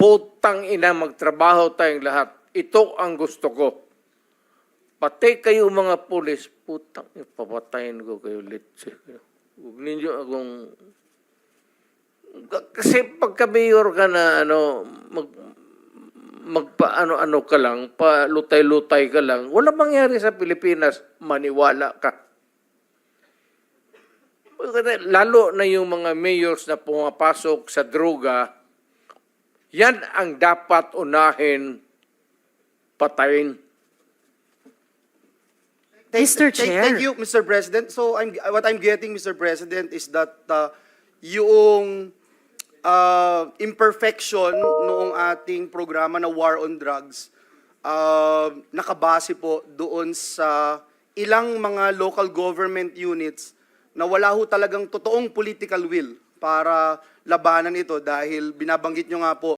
putang ina, magtrabaho tayong lahat. Ito ang gusto ko. Pati kayo mga pulis, putang, papatayin ko kayo litsi. Huwag ninyo akong... Kasi pagka-mayor ka na, magpa-ano-ano ka lang, palutay-lutay ka lang, wala mangyari sa Pilipinas, maniwala ka. Lalo na yung mga mayors na pumapasok sa droga, yan ang dapat unahin patayin. Mr. Chair. Thank you, Mr. President. So what I'm getting, Mr. President, is that yung imperfection noong ating programa na War on Drugs, nakabase po doon sa ilang mga local government units na wala ho talagang totoong political will para labanan ito dahil binabanggit nyo nga po